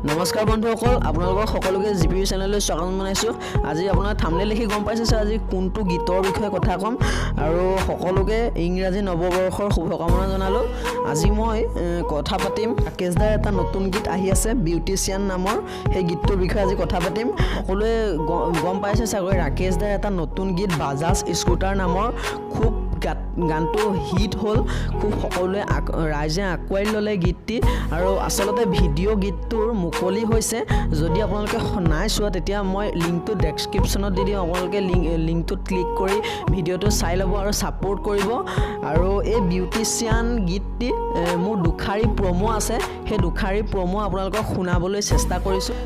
নমস্কাৰ বন্ধুসকল আপোনালোকৰ সকলোকে জিপি চেনেললৈ স্বাগতম জনাইছোঁ। আজি আপোনাৰ থাম্বনেইল লিখি গম পাইছে আজি কোনটো গীতৰ বিষয়ে কথা ক'ম আৰু সকলোকে ইংৰাজী নৱবৰ্ষৰ শুভকামনা জনালোঁ। আজি মই কথা পাতিম ৰাকেশ দাৰ এটা নতুন গীত আহি আছে বিউটিচিয়ান নামৰ, সেই গীতটোৰ বিষয়ে আজি কথা পাতিম। সকলোৱে গম পাইছে চাগৈ ৰাকেশ দাৰ এটা নতুন গীত বাজাজ স্কুটাৰ নামৰ, খুব গানটো হিট হ'ল, খুব সকলোৱে ৰাইজে আঁকোৱালি ল'লে গীতটি আৰু আচলতে ভিডিঅ' গীতটোৰ মুকলি হৈছে। যদি আপোনালোকে নাই চোৱা তেতিয়া মই লিংকটো ডেছক্ৰিপশ্যনত দি দিম, আপোনালোকে লিংকটোত ক্লিক কৰি ভিডিঅ'টো চাই ল'ব আৰু ছাপোৰ্ট কৰিব। আৰু এই বিউটিচিয়ান গীতটি মোৰ দুষাৰী প্ৰমো আছে, সেই দুষাৰী প্ৰমো আপোনালোকক শুনাবলৈ চেষ্টা কৰিছোঁ।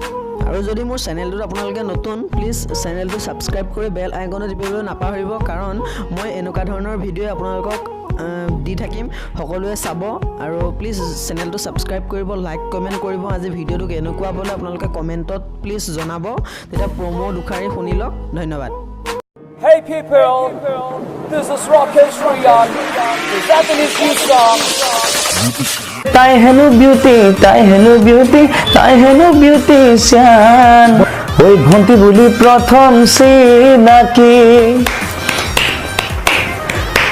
আৰু যদি মোৰ চেনেলটোত আপোনালোকে নতুন, প্লিজ চেনেলটো ছাবস্ক্ৰাইব কৰি বেল আইকনত টিপিবলৈ নাপাহৰিব, কাৰণ মই এনেকুৱা ধৰণৰ ভিডিঅ' আপোনালোকক দি থাকিম, সকলোৱে চাব। আৰু প্লিজ চেনেলটো ছাবস্ক্ৰাইব কৰিব, লাইক কমেণ্ট কৰিব। আজি ভিডিঅ'টো কেনেকুৱা পালে আপোনালোকে কমেণ্টত প্লিজ জনাব, তেতিয়া প্ৰমো দুষাৰী শুনি লওক। ধন্যবাদ। Hey people, this is Rakesh Riyan, presenting his new song. তাই হেনো বিউটি, তাই হেনো বিউটি, তাই হেনো বিউটিচিয়ান, ওই ভন্টি বুলি প্ৰথম চিনাকি,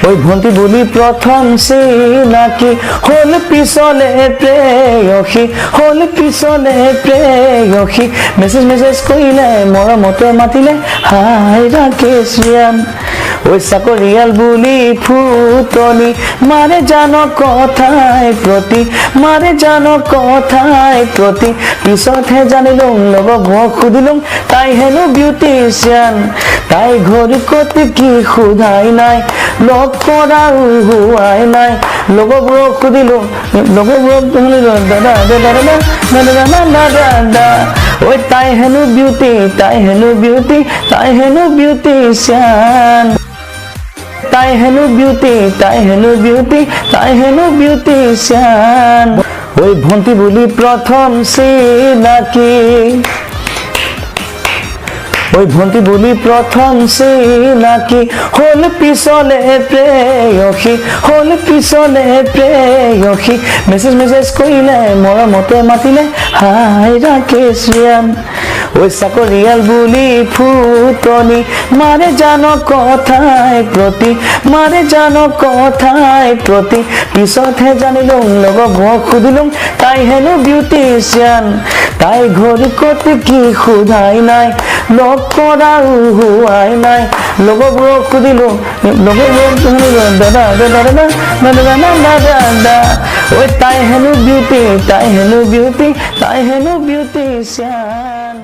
ওই ভন্টি বুলি প্ৰথম চিনাকি, হল পিছলে প্ৰেয়সী, হল পিছলে প্ৰেয়সী, মেছেজ কৰিলে মৰমতে মাতিলে হাই ৰাকেশ ৰিয়ান, ওই চাকৰিয়াল বুলি ফুটনি মাৰে জান কথাই প্ৰতি, মাৰে জান কথাই প্ৰতি, পিছতহে জানিলোঁ লগৰবোৰক সুধিলোঁ তাই হেনো বিউটিচিয়ান, তাই ঘৰ ক'ত কি সোধাই নাই, লগ কৰাও হোৱাই নাই, লগৰবোৰক সুধিলোঁ, লগৰবোৰক শুনিলোঁ দাদা দাদা দাদা দাদা, ঐ তাই হেনো বিউটি, তাই হেনো বিউটি, তাই হেনো বিউটিচিয়ান, তাই হেনো বিউটি, তাই হেনো বিউটি, তাই হেনো বিউটিচিয়ান, ওই ভন্টি বুলি প্ৰথম চিনাকি, ওই ভন্টি বুলি প্ৰথম চিনাকি, হল পিছলে প্ৰেয়সী, হল পিছলে প্ৰেয়সী, মেছেজ কৰিলে মৰমতে মাতিলে হাই ৰাকেশ ৰিয়ান, ওই চাকৰিয়াল বুলি ফুটনি মাৰে জান কথাই প্ৰতি, মাৰে জান কথাই প্ৰতি, পিছতহে জানিলোঁ লগৰবোৰক সুধিলোঁ তাই হেনো বিউটিচিয়ান, তাই ঘৰ ক'ত কি সোধাই নাই, লগ কৰাও হোৱাই নাই, লগৰবোৰক সুধিলোঁ, লগৰবোৰক শুনিলোঁ দাদা দাদা দাদা দাদা দাদা, ঐ তাই হেনো বিউটি, তাই হেনো বিউটি, তাই হেনো বিউটিচিয়ান।